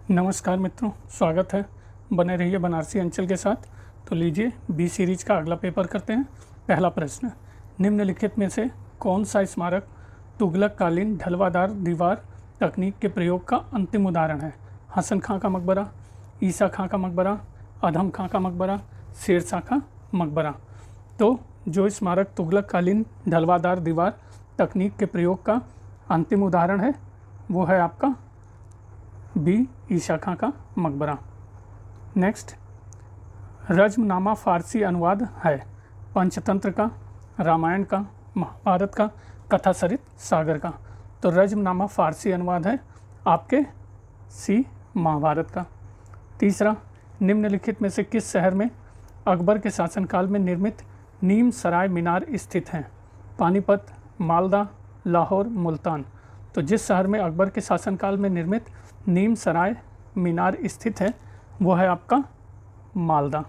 नमस्कार मित्रों, स्वागत है। बने रहिए बनारसी अंचल के साथ। तो लीजिए बी सीरीज का अगला पेपर करते हैं। पहला प्रश्न, निम्नलिखित में से कौन सा स्मारक तुगलक कालीन ढलवादार दीवार तकनीक के प्रयोग का अंतिम उदाहरण है? हसन खां का मकबरा, ईसा खां का मकबरा, अधम खां का मकबरा, शेरशाह का मकबरा। तो जो स्मारक तुगलक कालीन ढलवादार दीवार तकनीक के प्रयोग का अंतिम उदाहरण है वो है आपका बी ईसा खां का मकबरा। नेक्स्ट, रज्मनामा फारसी अनुवाद है पंचतंत्र का, रामायण का, महाभारत का, कथासरित सागर का। तो रज्मनामा फारसी अनुवाद है आपके सी महाभारत का। तीसरा, निम्नलिखित में से किस शहर में अकबर के शासनकाल में निर्मित नीम सराय मीनार स्थित हैं? पानीपत, मालदा, लाहौर, मुल्तान। तो जिस शहर में अकबर के शासनकाल में निर्मित नीम सराय मीनार स्थित है वो है आपका मालदा।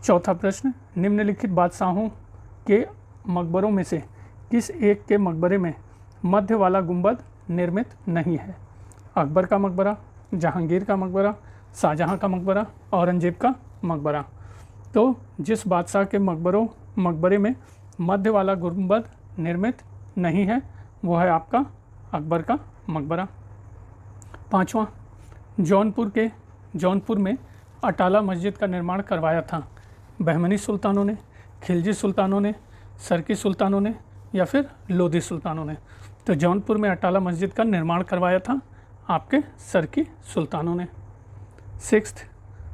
चौथा प्रश्न, निम्नलिखित बादशाहों के मकबरों में से किस एक के मकबरे में मध्य वाला गुंबद निर्मित नहीं है? अकबर का मकबरा, जहांगीर का मकबरा, शाहजहां का मकबरा, औरंगजेब का मकबरा। तो जिस बादशाह के मकबरे में मध्य वाला गुंबद निर्मित नहीं है वो है आपका अकबर का मकबरा। पाँचवां, जौनपुर में अटाला मस्जिद का निर्माण करवाया था? बहमनी सुल्तानों ने, खिलजी सुल्तानों ने, सरकी सुल्तानों ने या फिर लोधी सुल्तानों ने? तो जौनपुर में अटाला मस्जिद का निर्माण करवाया था आपके सरकी सुल्तानों ने। सिक्स्थ,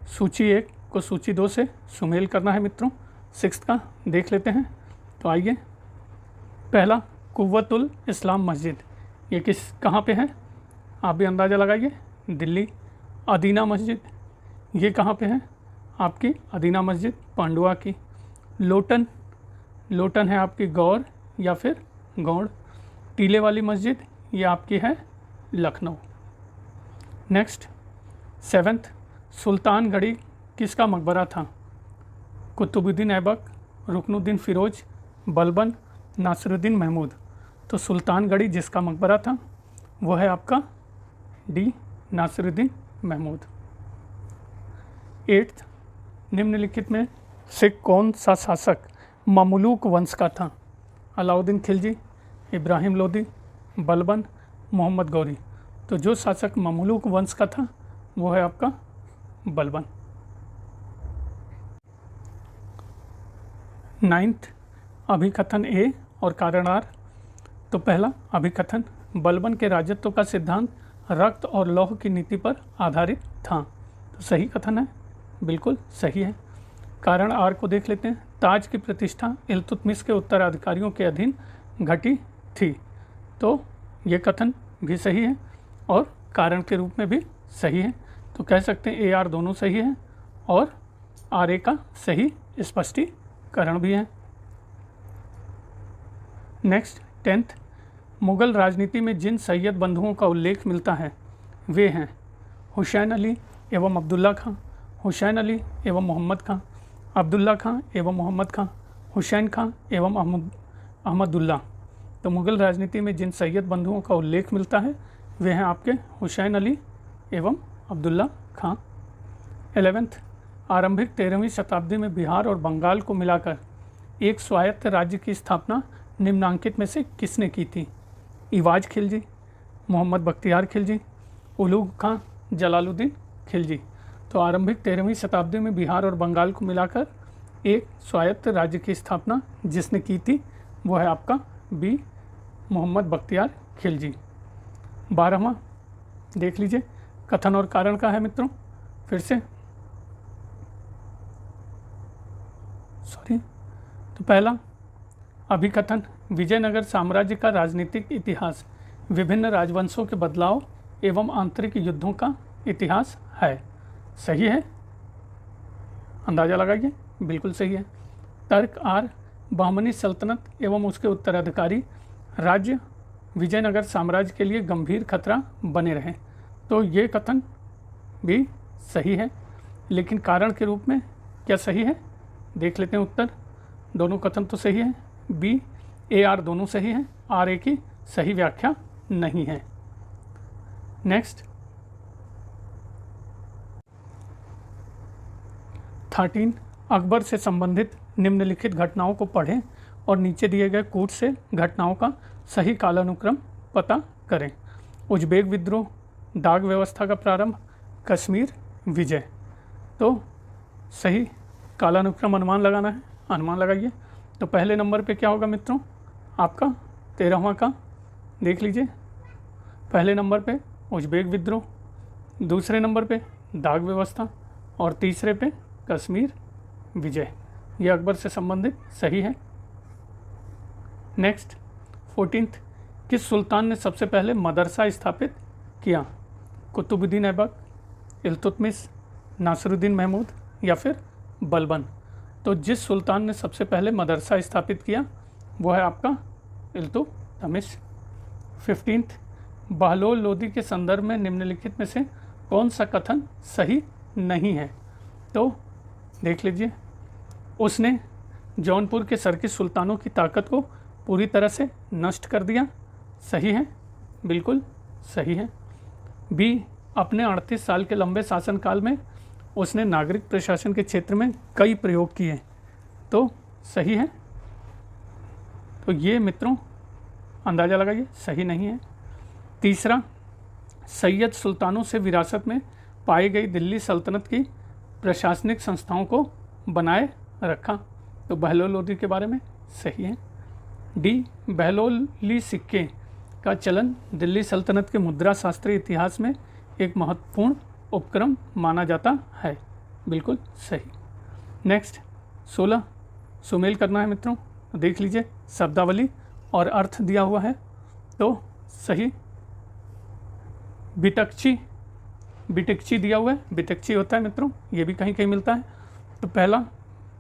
सूची 1 को सूची 2 से सुमेल करना है मित्रों। सिक्स्थ का देख लेते हैं। तो आइए, पहला कुव्वतुल इस्लाम मस्जिद, ये कहाँ पे है? आप भी अंदाज़ा लगाइए। दिल्ली। अदीना मस्जिद, ये कहाँ पे है? आपकी अदीना मस्जिद पांडुआ की। लोटन है आपकी गौर या फिर गौड़। टीले वाली मस्जिद ये आपकी है लखनऊ। नेक्स्ट, सेवन्थ, सुल्तानगढ़ी किसका मकबरा था? कुतुबुद्दीन ऐबक, रुकनुद्दीन फ़िरोज़, बलबन, नासिरुद्दीन महमूद। तो सुल्तानगढ़ी जिसका मकबरा था वो है आपका डी नासिरुद्दीन महमूद। 8th, निम्नलिखित में से कौन सा शासक ममलूक वंश का था? अलाउद्दीन खिलजी, इब्राहिम लोदी, बलबन, मोहम्मद गौरी। तो जो शासक ममलूक वंश का था वो है आपका बलबन। 9th, अभिकथन ए और कारण आर। तो पहला अभिकथन, बलबन के राजत्व का सिद्धांत रक्त और लौह की नीति पर आधारित था। तो सही कथन है, बिल्कुल सही है। कारण आर को देख लेते हैं। ताज की प्रतिष्ठा इल्तुतमिश के उत्तराधिकारियों के अधीन घटी थी। तो ये कथन भी सही है और कारण के रूप में भी सही है। तो कह सकते हैं ए आर दोनों सही है और आर ए का सही स्पष्टीकरण भी है। नेक्स्ट, 10th, मुग़ल राजनीति में जिन सैयद बंधुओं का उल्लेख मिलता है वे हैं हुसैन अली एवं अब्दुल्ला खां, हुसैन अली एवं मोहम्मद खां, अब्दुल्ला खां एवं मोहम्मद खां, हुसैन खां एवं अहमदुल्ला। तो मुग़ल राजनीति में जिन सैयद बंधुओं का उल्लेख मिलता है वे हैं आपके हुसैन अली एवं अब्दुल्ला खां। 11th, आरंभिक 13वीं शताब्दी में बिहार और बंगाल को मिलाकर एक स्वायत्त राज्य की स्थापना निम्नांकित में से किसने की थी? इवाज खिलजी, मोहम्मद बख्तियार खिलजी, उलूग खां, जलालुद्दीन खिलजी। तो आरंभिक 13वीं शताब्दी में बिहार और बंगाल को मिलाकर एक स्वायत्त राज्य की स्थापना जिसने की थी वो है आपका बी मोहम्मद बख्तियार खिलजी। 12वां देख लीजिए, कथन और कारण का है मित्रों। फिर से तो पहला अभिकथन, विजयनगर साम्राज्य का राजनीतिक इतिहास विभिन्न राजवंशों के बदलाव एवं आंतरिक युद्धों का इतिहास है। सही है, अंदाज़ा लगाइए, बिल्कुल सही है। तर्क आर, बहमनी सल्तनत एवं उसके उत्तराधिकारी राज्य विजयनगर साम्राज्य के लिए गंभीर खतरा बने रहे। तो ये कथन भी सही है, लेकिन कारण के रूप में क्या सही है देख लेते हैं उत्तर। दोनों कथन तो सही है, बी ए आर दोनों सही हैं, आर ए की सही व्याख्या नहीं है। नेक्स्ट, 13 अकबर से संबंधित निम्नलिखित घटनाओं को पढ़ें और नीचे दिए गए कूट से घटनाओं का सही कालानुक्रम पता करें। उज्बेक विद्रोह, दाग व्यवस्था का प्रारंभ, कश्मीर विजय। तो सही कालानुक्रम अनुमान लगाना है, अनुमान लगाइए। तो पहले नंबर पे क्या होगा मित्रों, आपका 13वां का देख लीजिए। पहले नंबर पे उज्बेक विद्रोह, दूसरे नंबर पे दाग व्यवस्था और तीसरे पे कश्मीर विजय। ये अकबर से संबंधित सही है। नेक्स्ट 14th, किस सुल्तान ने सबसे पहले मदरसा स्थापित किया? कुतुबुद्दीन ऐबक, इल्तुतमिश, नासिरुद्दीन महमूद या फिर बलबन। तो जिस सुल्तान ने सबसे पहले मदरसा स्थापित किया वो है आपका इल्तुतमिश। 15th, बहलोल लोदी के संदर्भ में निम्नलिखित में से कौन सा कथन सही नहीं है? तो देख लीजिए, उसने जौनपुर के सरकिस सुल्तानों की ताकत को पूरी तरह से नष्ट कर दिया। सही है, बिल्कुल सही है। बी, अपने 38 साल के लंबे शासनकाल में उसने नागरिक प्रशासन के क्षेत्र में कई प्रयोग किए। तो सही है। तो ये मित्रों अंदाज़ा लगाइए, सही नहीं है। तीसरा, सैयद सुल्तानों से विरासत में पाई गई दिल्ली सल्तनत की प्रशासनिक संस्थाओं को बनाए रखा। तो बहलोल लोदी के बारे में सही है। डी, बहलोली सिक्के का चलन दिल्ली सल्तनत के मुद्रा शास्त्रीय इतिहास में एक महत्वपूर्ण उपक्रम माना जाता है। बिल्कुल सही। नेक्स्ट 16, सुमेल करना है मित्रों। देख लीजिए, शब्दावली और अर्थ दिया हुआ है। तो सही, बिटकची, बिटकची दिया हुआ है, बिटकची होता है मित्रों, ये भी कहीं कहीं मिलता है। तो पहला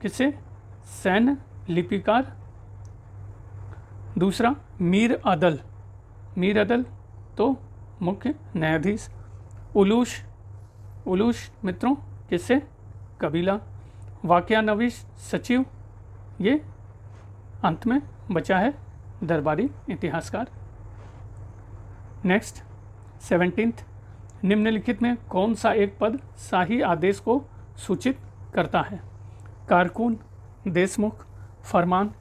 किसे? सैन्य लिपिकार। दूसरा मीर अदल, मीर अदल तो मुख्य न्यायाधीश। उलूश, उलूश मित्रों किससे? कबीला। वाकयानवीस सचिव, ये अंत में बचा है दरबारी इतिहासकार। नेक्स्ट 17th, निम्नलिखित में कौन सा एक पद शाही आदेश को सूचित करता है? कारकुन, देशमुख, फरमान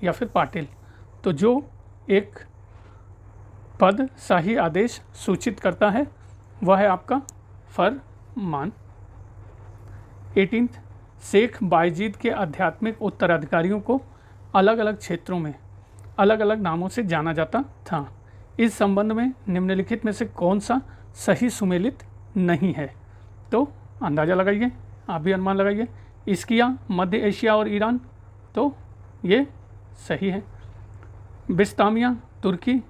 या फिर पाटिल। तो जो एक पद शाही आदेश सूचित करता है वह है आपका फरमान। 18th, शेख बायजीद के आध्यात्मिक उत्तराधिकारियों को अलग अलग क्षेत्रों में अलग अलग नामों से जाना जाता था। इस संबंध में निम्नलिखित में से कौन सा सही सुमेलित नहीं है? तो अंदाज़ा लगाइए, आप भी अनुमान लगाइए। इस्किया, मध्य एशिया और ईरान, तो ये सही है। बिस्तामिया, तुर्की,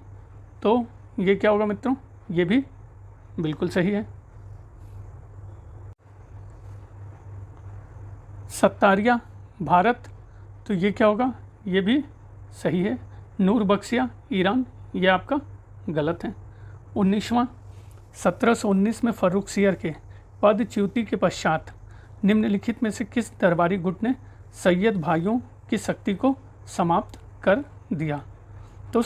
तो ये क्या होगा मित्रों? ये भी बिल्कुल सही है। सत्तारिया, भारत, तो ये क्या होगा? ये भी सही है। नूर बख्शिया, ईरान, ये आपका गलत है। 19वां, 1719 में फर्रुखसियर के पदच्युति के पश्चात निम्नलिखित में से किस दरबारी गुट ने सैयद भाइयों की शक्ति को समाप्त कर दिया? तो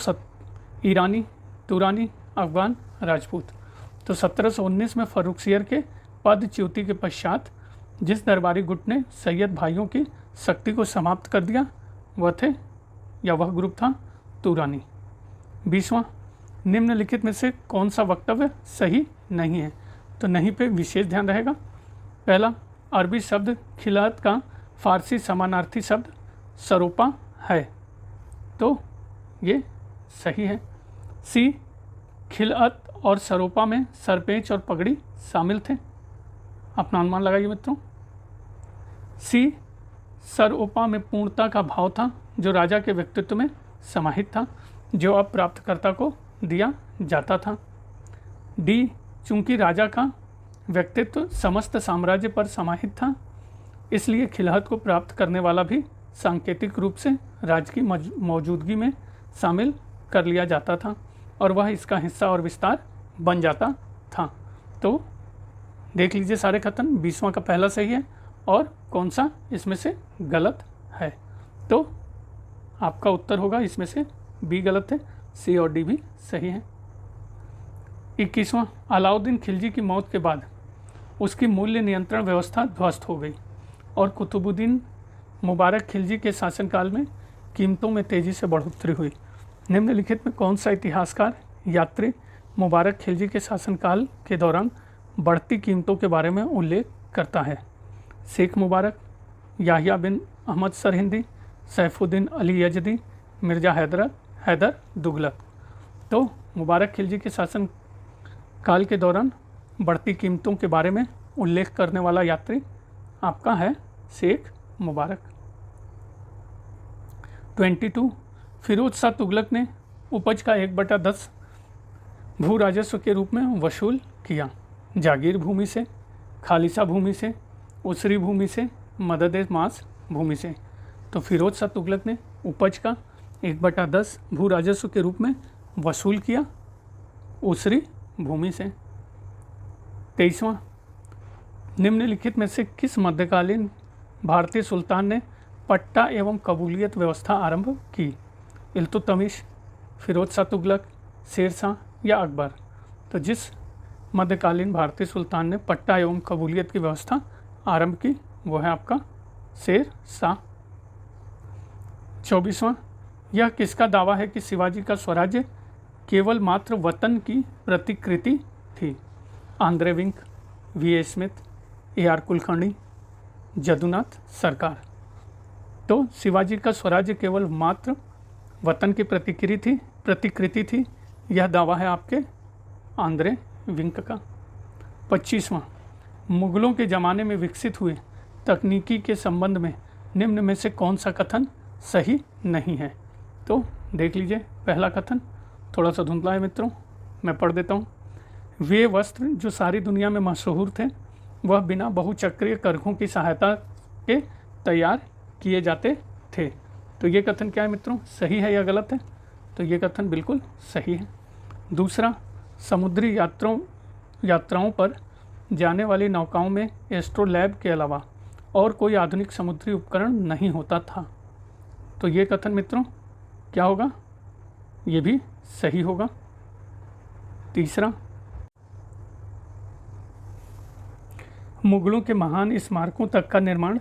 ईरानी, तुरानी, अफगान, राजपूत। तो 1719 में फर्रुखसियर के पदच्युति के पश्चात जिस दरबारी गुट ने सैयद भाइयों की शक्ति को समाप्त कर दिया वह ग्रुप था तुरानी। 20वां, निम्नलिखित में से कौन सा वक्तव्य सही नहीं है? तो नहीं पे विशेष ध्यान रहेगा। पहला, अरबी शब्द खिलात का फारसी समानार्थी शब्द सरोपा है, तो ये सही है। सी, खिलअत और सरोपा में सरपेंच और पगड़ी शामिल थे। अपना अनुमान लगाइए मित्रों। सी, सरोपा में पूर्णता का भाव था जो राजा के व्यक्तित्व में समाहित था, जो अब प्राप्तकर्ता को दिया जाता था। डी, चूंकि राजा का व्यक्तित्व समस्त साम्राज्य पर समाहित था, इसलिए खिलहत को प्राप्त करने वाला भी सांकेतिक रूप से राज्य की मौजूदगी में शामिल कर लिया जाता था और वह इसका हिस्सा और विस्तार बन जाता था। तो देख लीजिए सारे कथन। 20वां का पहला सही है और कौन सा इसमें से गलत है? तो आपका उत्तर होगा इसमें से बी गलत है, सी और डी भी सही है। 21वां, अलाउद्दीन खिलजी की मौत के बाद उसकी मूल्य नियंत्रण व्यवस्था ध्वस्त हो गई और कुतुबुद्दीन मुबारक खिलजी के शासनकाल में कीमतों में तेज़ी से बढ़ोतरी हुई। निम्नलिखित में कौन सा इतिहासकार यात्री मुबारक खिलजी के शासनकाल के दौरान बढ़ती कीमतों के बारे में उल्लेख करता है? शेख मुबारक, याहिया बिन अहमद सरहिंदी, सैफुद्दीन अली यजदी, मिर्ज़ा हैदर दुगलत। तो मुबारक खिलजी के शासन काल के दौरान बढ़ती कीमतों के बारे में उल्लेख करने वाला यात्री आपका है शेख मुबारक। 22 फिरोज शाह तुगलक ने उपज का 1/10 भू राजस्व के रूप में वसूल किया। जागीर भूमि से, खालिसा भूमि से, उसरी भूमि से, मदद मास भूमि से। तो फिरोज शाह तुगलक ने उपज का 1/10 भू राजस्व के रूप में वसूल किया उसरी भूमि से। 23वां निम्नलिखित में से किस मध्यकालीन भारतीय सुल्तान ने पट्टा एवं कबूलियत व्यवस्था आरंभ की? इल्तुतमिश, फिरोज शाह तुगलक, शेर शाह या अकबर? तो जिस मध्यकालीन भारतीय सुल्तान ने पट्टा एवं कबूलियत की व्यवस्था आरंभ की वो है आपका शेर शाह। 24वां यह किसका दावा है कि शिवाजी का स्वराज्य केवल मात्र वतन की प्रतिकृति थी? Andre Wink, V A. Smith, A R. Kulkarni, Jadunath Sarkar. तो शिवाजी का स्वराज्य केवल मात्र वतन की प्रतिकृति थी, यह दावा है आपके आंद्रे विंक का। 25वां मुगलों के ज़माने में विकसित हुए तकनीकी के संबंध में निम्न में से कौन सा कथन सही नहीं है? तो देख लीजिए, पहला कथन थोड़ा सा धुंधला है मित्रों, मैं पढ़ देता हूँ। वे वस्त्र जो सारी दुनिया में मशहूर थे वह बिना बहुचक्रीय करघों की सहायता के तैयार किए जाते थे। तो ये कथन क्या है मित्रों, सही है या गलत है? तो ये कथन बिल्कुल सही है। दूसरा, समुद्री यात्राओं पर जाने वाली नौकाओं में एस्ट्रोलैब के अलावा और कोई आधुनिक समुद्री उपकरण नहीं होता था। तो ये कथन मित्रों क्या होगा? ये भी सही होगा। तीसरा, मुगलों के महान स्मारकों तक का निर्माण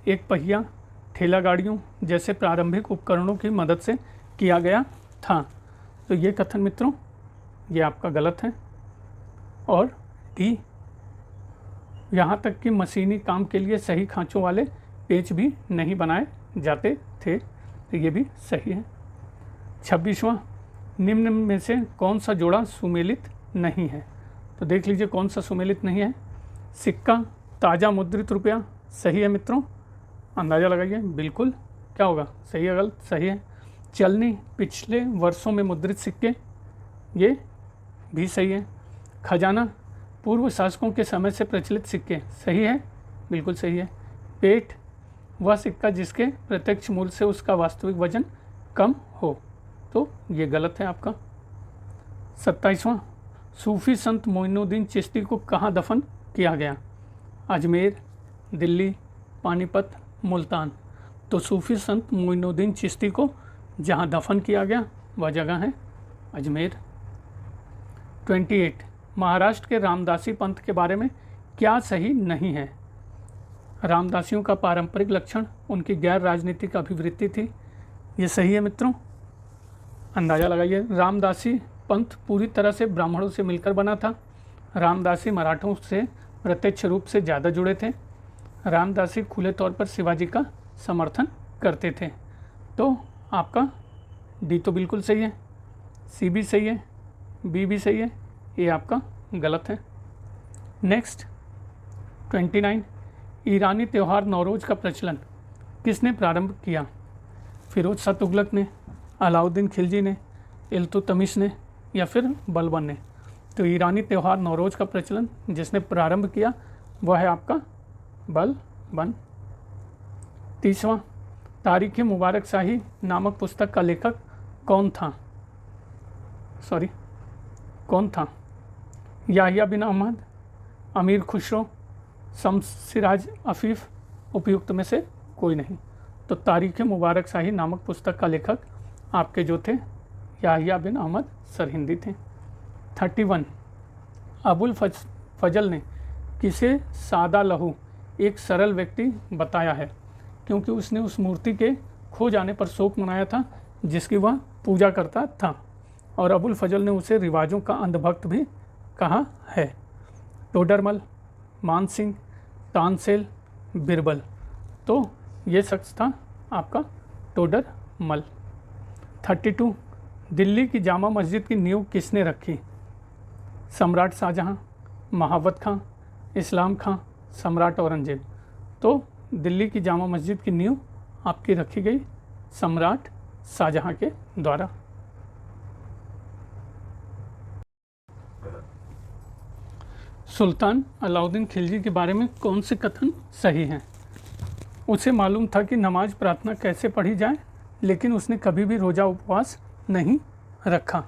एक पहिया ठेला गाड़ियों जैसे प्रारंभिक उपकरणों की मदद से किया गया था। तो ये कथन मित्रों ये आपका गलत है। और डी, यहाँ तक कि मशीनी काम के लिए सही खांचों वाले पेच भी नहीं बनाए जाते थे। तो ये भी सही है। 26वां निम्न में से कौन सा जोड़ा सुमेलित नहीं है? तो देख लीजिए कौन सा सुमेलित नहीं है। सिक्का, ताज़ा मुद्रित रुपया, सही है मित्रों, अंदाज़ा लगाइए, बिल्कुल क्या होगा, सही है गलत? सही है। चलनी, पिछले वर्षों में मुद्रित सिक्के, ये भी सही है। खजाना, पूर्व शासकों के समय से प्रचलित सिक्के, सही है, बिल्कुल सही है। पेट, वह सिक्का जिसके प्रत्यक्ष मूल्य से उसका वास्तविक वजन कम हो, तो ये गलत है आपका। 27वां सूफी संत मोइनुद्दीन चिश्ती को कहाँ दफन किया गया? अजमेर, दिल्ली, पानीपत, मुल्तान। तो सूफी संत मोइनुद्दीन चिश्ती को जहाँ दफन किया गया वह जगह है अजमेर। 28 महाराष्ट्र के रामदासी पंथ के बारे में क्या सही नहीं है? रामदासियों का पारंपरिक लक्षण उनकी गैर राजनीतिक अभिवृत्ति थी, ये सही है मित्रों, अंदाज़ा लगाइए। रामदासी पंथ पूरी तरह से ब्राह्मणों से मिलकर बना था। रामदासी मराठों से प्रत्यक्ष रूप से ज़्यादा जुड़े थे। रामदासी खुले तौर पर शिवाजी का समर्थन करते थे। तो आपका डी तो बिल्कुल सही है, सी भी सही है, बी भी सही है, ये आपका गलत है। नेक्स्ट 29 ईरानी त्यौहार नौरोज़ का प्रचलन किसने प्रारंभ किया? फिरोज शाह तुगलक ने, अलाउद्दीन खिलजी ने, इल्तुतमिश ने या फिर बलबन ने? तो ईरानी त्यौहार नौरोज़ का प्रचलन जिसने प्रारंभ किया वह है आपका बलबन। 30वां तारीख़ मुबारक शाही नामक पुस्तक का लेखक कौन था? याहिया बिन अहमद, अमीर खुसरो, शमसिराज अफीफ़, उपयुक्त में से कोई नहीं। तो तारीख़ मुबारक शाही नामक पुस्तक का लेखक आपके जो थे याहिया बिन अहमद सरहिंदी थे। 31 अबुल फजल ने किसे सादा लहू एक सरल व्यक्ति बताया है, क्योंकि उसने उस मूर्ति के खो जाने पर शोक मनाया था जिसकी वह पूजा करता था, और अबुल फजल ने उसे रिवाजों का अंधभक्त भी कहा है। टोडरमल, मानसिंह, तानसेन, बिरबल। तो ये शख्स था आपका टोडरमल। 32, दिल्ली की जामा मस्जिद की नींव किसने रखी? सम्राट शाहजहां, महावत खां, इस्लाम खां, सम्राट औरंगजेब। तो दिल्ली की जामा मस्जिद की नींव आपकी रखी गई सम्राट शाहजहां के द्वारा। सुल्तान अलाउद्दीन खिलजी के बारे में कौन से कथन सही हैं? उसे मालूम था कि नमाज प्रार्थना कैसे पढ़ी जाए, लेकिन उसने कभी भी रोज़ा उपवास नहीं रखा।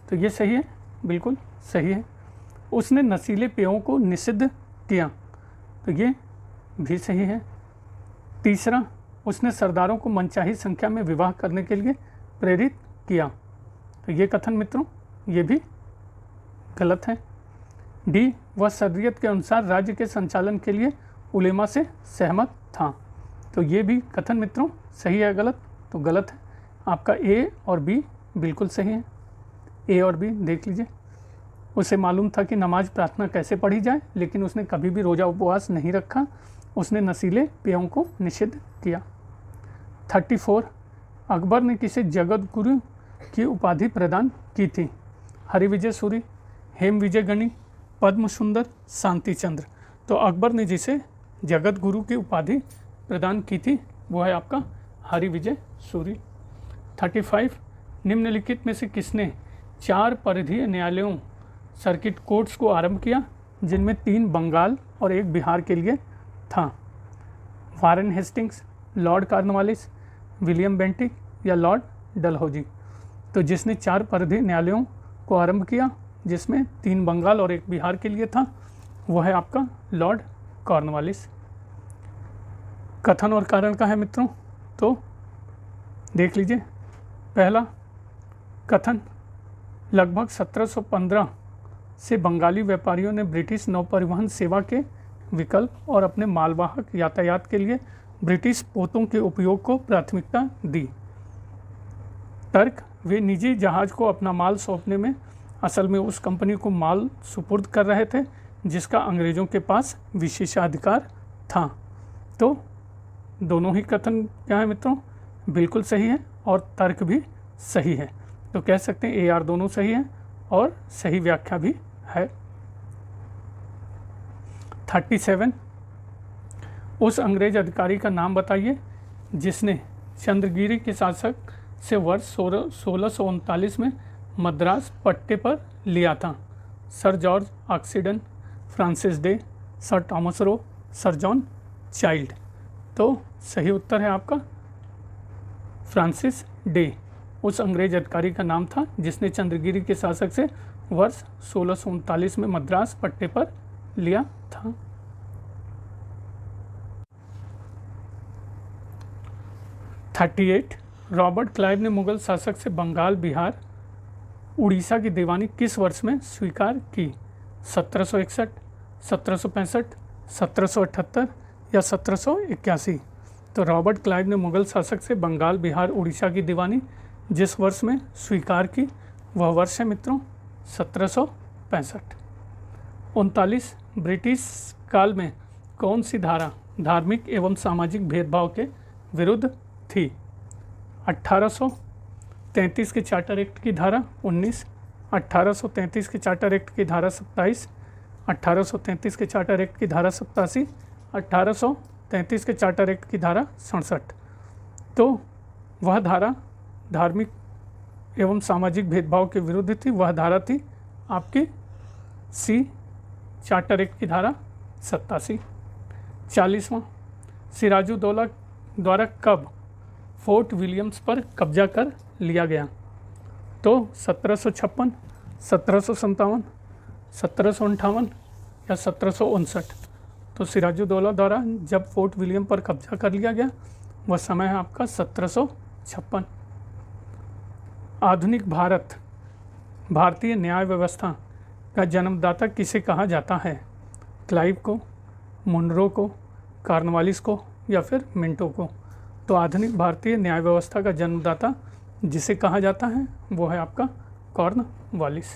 तो ये सही है, बिल्कुल सही है। उसने नशीले पेयों को निषिद्ध किया, तो ये भी सही है। तीसरा, उसने सरदारों को मनचाही संख्या में विवाह करने के लिए प्रेरित किया, तो ये कथन मित्रों ये भी गलत है। डी, वह शरीयत के अनुसार राज्य के संचालन के लिए उलेमा से सहमत था, तो ये भी कथन मित्रों सही है गलत? तो गलत है। आपका ए और बी बिल्कुल सही है, ए और बी देख लीजिए। उसे मालूम था कि नमाज प्रार्थना कैसे पढ़ी जाए, लेकिन उसने कभी भी रोज़ा उपवास नहीं रखा। उसने नशीले पेयों को निषिद्ध किया। 34, अकबर ने किसे जगत गुरु की उपाधि प्रदान की थी? हरिविजय सूरी, हेम विजय गणी, पद्म सुंदर, शांति चंद्र। तो अकबर ने जिसे जगत गुरु की उपाधि प्रदान की थी वो है आपका हरिविजय सूरी। 35, निम्नलिखित में से किसने 4 परिधीय न्यायालयों सर्किट कोर्ट्स को आरंभ किया, जिनमें 3 बंगाल और 1 बिहार के लिए था? Warren Hastings, Lord Cornwallis, William Bentinck या लॉर्ड डलहौजी। तो जिसने 4 परिधीय न्यायालयों को आरंभ किया जिसमें 3 बंगाल और 1 बिहार के लिए था, वो है आपका लॉर्ड कॉर्नवालिस। कथन और कारण का है मित्रों, तो देख लीजिए। पहला कथन, लगभग 1715 से बंगाली व्यापारियों ने ब्रिटिश नौपरिवहन सेवा के विकल्प और अपने मालवाहक यातायात के लिए ब्रिटिश पोतों के उपयोग को प्राथमिकता दी। तर्क, वे निजी जहाज को अपना माल सौंपने में असल में उस कंपनी को माल सुपुर्द कर रहे थे जिसका अंग्रेज़ों के पास विशेषाधिकार था। तो दोनों ही कथन क्या है मित्रों, बिल्कुल सही है और तर्क भी सही है। तो कह सकते हैं ए आर दोनों सही है और सही व्याख्या भी है। 37, उस अंग्रेज अधिकारी का नाम बताइए जिसने चंद्रगिरी के शासक से वर्ष 1639 में मद्रास पट्टे पर लिया था? Sir George Oxenden, Francis Day, sir Thomas Roe, sir John Child. तो सही उत्तर है आपका फ्रांसिस डे। उस अंग्रेज अधिकारी का नाम था जिसने चंद्रगिरी के शासक से वर्ष 1639 में मद्रास पट्टे पर लिया था। रॉबर्ट क्लाइव ने मुगल शासक से बंगाल, बिहार, उड़ीसा की दीवानी किस वर्ष में स्वीकार की? 1761, 1765, 1778 या 1781। तो रॉबर्ट क्लाइव ने मुगल शासक से बंगाल, बिहार, उड़ीसा की दीवानी जिस वर्ष में स्वीकार की वह वर्ष है मित्रों 1765। 39, ब्रिटिश काल में कौन सी धारा धार्मिक एवं सामाजिक भेदभाव के विरुद्ध थी? 1833 के चार्टर एक्ट की धारा 19, 1833 के चार्टर एक्ट की धारा 27, 1833 के चार्टर एक्ट की धारा 87, 1833 के चार्टर एक्ट की धारा 67। तो वह धारा धार्मिक एवं सामाजिक भेदभाव के विरुद्ध थी, वह धारा थी आपकी सी, चार्टर एक्ट की धारा 87। 40वां, सिराजुद्दौला द्वारा कब फोर्ट विलियम्स पर कब्जा कर लिया गया? तो 1756, 1757, 1758 या 1759। तो सिराजुद्दौला द्वारा जब फोर्ट विलियम पर कब्जा कर लिया गया वह समय है आपका 1756। आधुनिक भारत, भारतीय न्याय व्यवस्था का जन्मदाता किसे कहा जाता है? क्लाइव को, मुनरो को, कॉर्नवालिस को या फिर मिंटो को। तो आधुनिक भारतीय न्याय व्यवस्था का जन्मदाता जिसे कहा जाता है वो है आपका कॉर्नवालिस।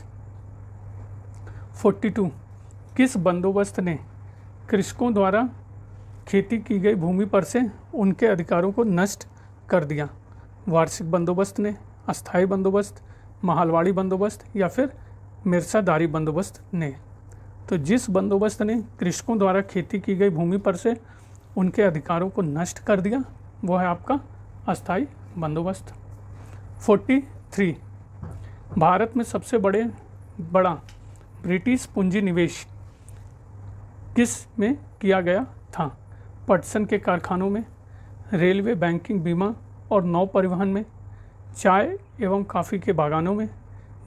42 किस बंदोबस्त ने कृषकों द्वारा खेती की गई भूमि पर से उनके अधिकारों को नष्ट कर दिया? वार्षिक बंदोबस्त ने, अस्थायी बंदोबस्त, महालवाड़ी बंदोबस्त या फिर मिर्सादारी बंदोबस्त ने? तो जिस बंदोबस्त ने कृषकों द्वारा खेती की गई भूमि पर से उनके अधिकारों को नष्ट कर दिया वो है आपका अस्थायी बंदोबस्त। 43 भारत में सबसे बड़ा ब्रिटिश पूंजी निवेश किस में किया गया था? पटसन के कारखानों में, रेलवे, बैंकिंग, बीमा और नौ परिवहन में, चाय एवं कॉफ़ी के बागानों में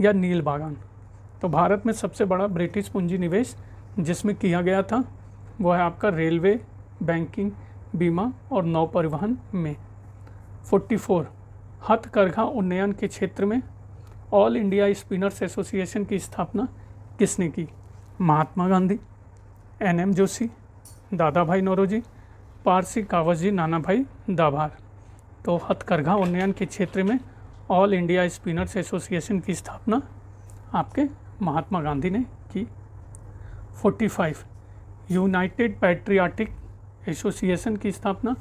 या नील बागान? तो भारत में सबसे बड़ा ब्रिटिश पूंजी निवेश जिसमें किया गया था वो है आपका रेलवे, बैंकिंग, बीमा और नौ परिवहन में। 44 हथकरघा उन्नयन के क्षेत्र में ऑल इंडिया स्पिनर्स एसोसिएशन की स्थापना किसने की? महात्मा गांधी, NM जोशी, दादा भाई नौरोजी, पारसी कावसजी नानाभाई दाभार? तो हथकरघा उन्नयन के क्षेत्र में ऑल इंडिया स्पिनर्स एसोसिएशन की स्थापना आपके महात्मा गांधी ने की। 45 यूनाइटेड पैट्रियाटिक एसोसिएशन की स्थापना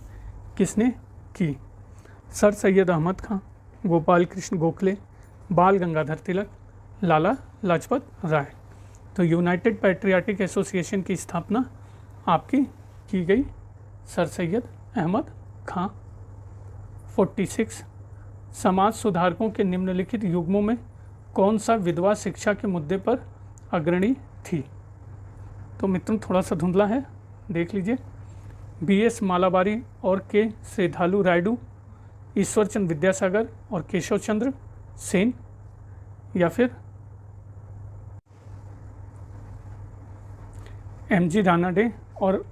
किसने की? सर सैयद अहमद खां, गोपाल कृष्ण गोखले, बाल गंगाधर तिलक, लाला लाजपत राय? तो यूनाइटेड पैट्रियाटिक एसोसिएशन की स्थापना आपकी की गई सर सैयद अहमद खां। 46 समाज सुधारकों के निम्नलिखित युग्मों में कौन सा विधवा शिक्षा के मुद्दे पर अग्रणी थी? तो मित्रों थोड़ा सा धुंधला है, देख लीजिए। BS मालाबारी और के श्रीधालु रायडू, ईश्वरचंद विद्यासागर और केशव चंद्र सेन या फिर MG रानाडे और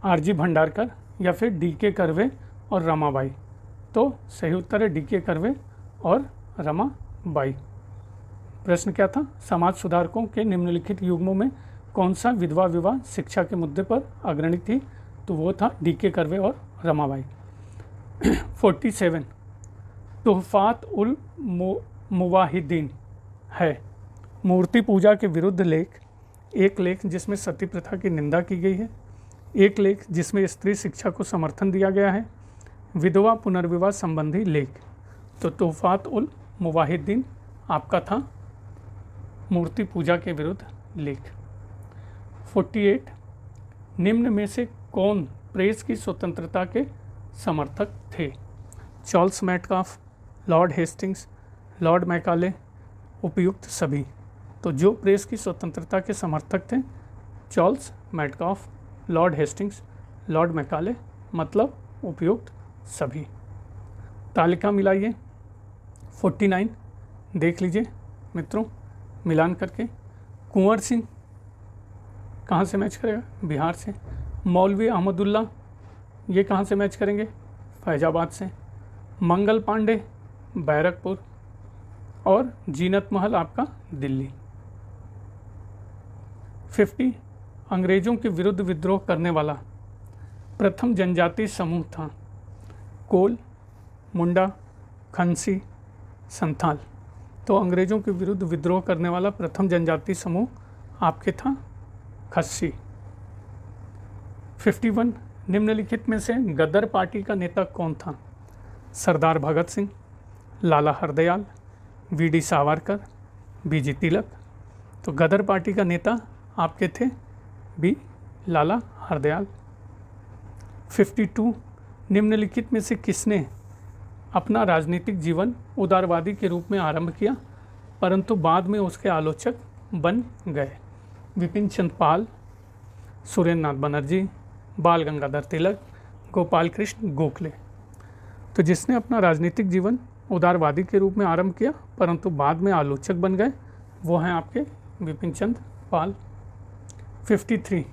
RG भंडारकर या फिर DK कर्वे और रमाबाई? तो सही उत्तर है DK कर्वे और रमाबाई। प्रश्न क्या था? समाज सुधारकों के निम्नलिखित युग्मों में कौन सा विधवा विवाह शिक्षा के मुद्दे पर अग्रणी थी? तो वो था DK कर्वे और रमाबाई। 47 तोहफात उल मुवाहिदीन है मूर्ति पूजा के विरुद्ध लेख। एक लेख जिसमें सती प्रथा की निंदा की गई है, एक लेख जिसमें स्त्री शिक्षा को समर्थन दिया गया है, विधवा पुनर्विवाह संबंधी लेख। तो तोहफात उल मुवाहिदीन आपका था मूर्ति पूजा के विरुद्ध लेख। 48 निम्न में से कौन प्रेस की स्वतंत्रता के समर्थक थे? Charles Metcalfe, Lord Hastings, Lord Macaulay, उपयुक्त सभी? तो जो प्रेस की स्वतंत्रता के समर्थक थे Charles Metcalfe, Lord Hastings, Lord Macaulay, मतलब उपयुक्त सभी। तालिका मिलाइए। 49 देख लीजिए मित्रों मिलान करके। कुंवर सिंह कहाँ से मैच करेगा? बिहार से। मौलवी अहमदुल्ला ये कहाँ से मैच करेंगे? फैजाबाद से। मंगल पांडे बैरकपुर और जीनत महल आपका दिल्ली। 50 अंग्रेज़ों के विरुद्ध विद्रोह करने वाला प्रथम जनजातीय समूह था? कोल, मुंडा, खंसी, संथाल? तो अंग्रेज़ों के विरुद्ध विद्रोह करने वाला प्रथम जनजातीय समूह आपके था खस्सी। 51 निम्नलिखित में से गदर पार्टी का नेता कौन था? सरदार भगत सिंह, लाला हरदयाल, VD सावरकर, BG तिलक? तो गदर पार्टी का नेता आपके थे B लाला हरदयाल। 52 निम्नलिखित में से किसने अपना राजनीतिक जीवन उदारवादी के रूप में आरंभ किया परंतु बाद में उसके आलोचक बन गए? विपिन चंद्र पाल, सुरेंद्र नाथ बनर्जी, बाल गंगाधर तिलक, गोपाल कृष्ण गोखले? तो जिसने अपना राजनीतिक जीवन उदारवादी के रूप में आरंभ किया परंतु बाद में आलोचक बन गए वो हैं आपके विपिन चंद्र पाल। 53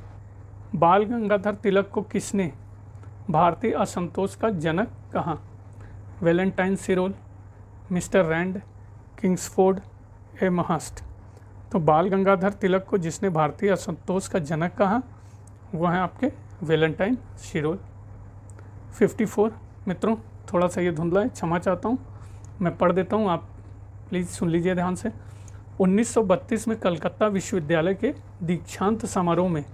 बाल गंगाधर तिलक को किसने भारतीय असंतोष का जनक कहा? Valentine सिरोल, mister Rand, Kingsford, Amherst? तो बाल गंगाधर तिलक को जिसने भारतीय असंतोष का जनक कहा वो हैं आपके वैलेंटाइन शिरोल। 54 मित्रों, थोड़ा सा ये धुंधला है, क्षमा चाहता हूँ, मैं पढ़ देता हूँ, आप प्लीज़ सुन लीजिए ध्यान से। 1932 में कलकत्ता विश्वविद्यालय के दीक्षांत समारोह में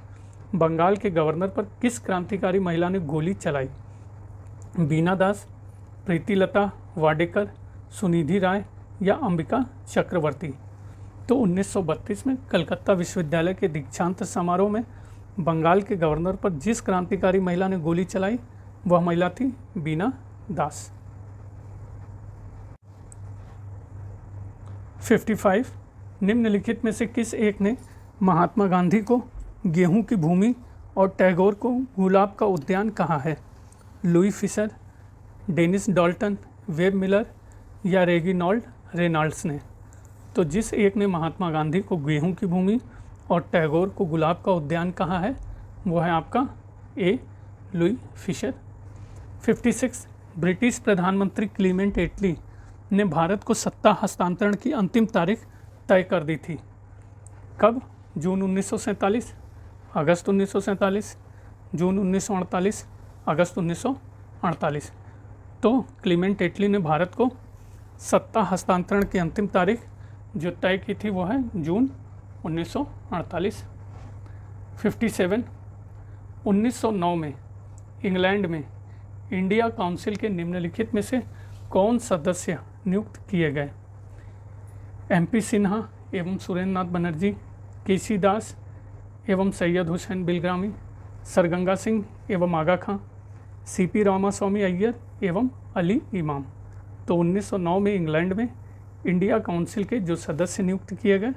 बंगाल के गवर्नर पर किस क्रांतिकारी महिला ने गोली चलाई? बीना दास, प्रीतिलता वाडेकर, सुनिधि राय या अंबिका चक्रवर्ती? तो 1932 में कलकत्ता विश्वविद्यालय के दीक्षांत समारोह में बंगाल के गवर्नर पर जिस क्रांतिकारी महिला ने गोली चलाई वह महिला थी बीना दास। 55 निम्नलिखित में से किस एक ने महात्मा गांधी को गेहूं की भूमि और टैगोर को गुलाब का उद्यान कहा है? Louis Fischer, Dennis Dalton, Webb Miller या रेगिनॉल्ड रेनॉल्ड्स ने? तो जिस एक ने महात्मा गांधी को गेहूं की भूमि और टैगोर को गुलाब का उद्यान कहा है वो है आपका ए लुई फिशर। 56 ब्रिटिश प्रधानमंत्री क्लीमेंट एटली ने भारत को सत्ता हस्तांतरण की अंतिम तारीख तय कर दी थी। कब? जून 1947, अगस्त 1947, जून 1948, अगस्त 1948। तो क्लीमेंट एटली ने भारत को सत्ता हस्तांतरण की अंतिम तारीख जो तय की थी वो है जून 1948। 57 1909 में इंग्लैंड में इंडिया काउंसिल के निम्नलिखित में से कौन सदस्य नियुक्त किए गए? MP सिन्हा एवं सुरेंद्र नाथ बनर्जी, केसी दास एवं सैयद हुसैन बिलग्रामी, सरगंगा सिंह एवं आगा खां, CP रामास्वामी अय्यर एवं अली इमाम। तो 1909 में इंग्लैंड में इंडिया काउंसिल के जो सदस्य नियुक्त किए गए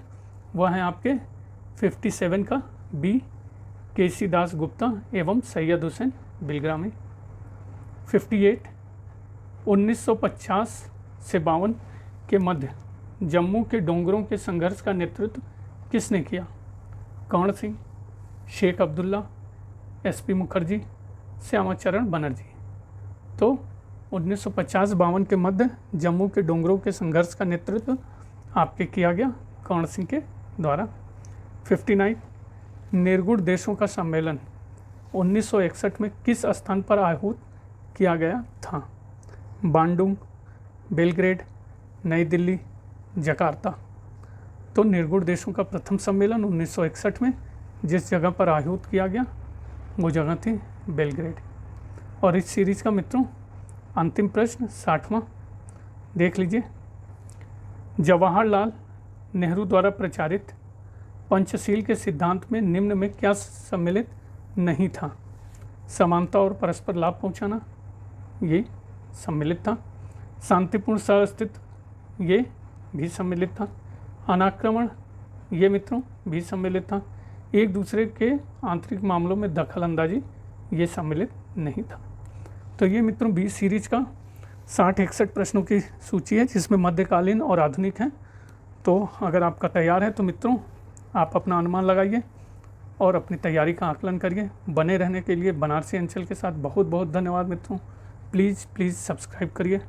वह हैं आपके 57 का बी केसी दास गुप्ता एवं सैयद हुसैन बिलग्रामी। 58 1950 से 52 के मध्य जम्मू के डोंगरों के संघर्ष का नेतृत्व किसने किया? कर्ण सिंह, शेख अब्दुल्ला, SP मुखर्जी, श्यामाचरण बनर्जी। तो 1950-52 के मध्य जम्मू के डोंगरों के संघर्ष का नेतृत्व आपके किया गया कर्ण सिंह के द्वारा। 59 निर्गुण देशों का सम्मेलन 1961 में किस स्थान पर आहूत किया गया था? बांडुंग, बेलग्रेड, नई दिल्ली, जकार्ता। तो निर्गुण देशों का प्रथम सम्मेलन 1961 में जिस जगह पर आहूत किया गया वो जगह थी बेलग्रेड। और इस सीरीज का मित्रों अंतिम प्रश्न 60वां देख लीजिए। जवाहरलाल नेहरू द्वारा प्रचारित पंचशील के सिद्धांत में निम्न में क्या सम्मिलित नहीं था? समानता और परस्पर लाभ पहुंचाना, ये सम्मिलित था। शांतिपूर्ण सहअस्तित्व, ये भी सम्मिलित था। अनाक्रमण, ये मित्रों भी सम्मिलित था। एक दूसरे के आंतरिक मामलों में दखल अंदाजी, ये सम्मिलित नहीं था। तो ये मित्रों 20 सीरीज का 60-61 प्रश्नों की सूची है जिसमें मध्यकालीन और आधुनिक हैं। तो अगर आपका तैयार है तो मित्रों आप अपना अनुमान लगाइए और अपनी तैयारी का आकलन करिए। बने रहने के लिए बनारसी अंचल के साथ बहुत बहुत धन्यवाद मित्रों। प्लीज़ सब्सक्राइब करिए।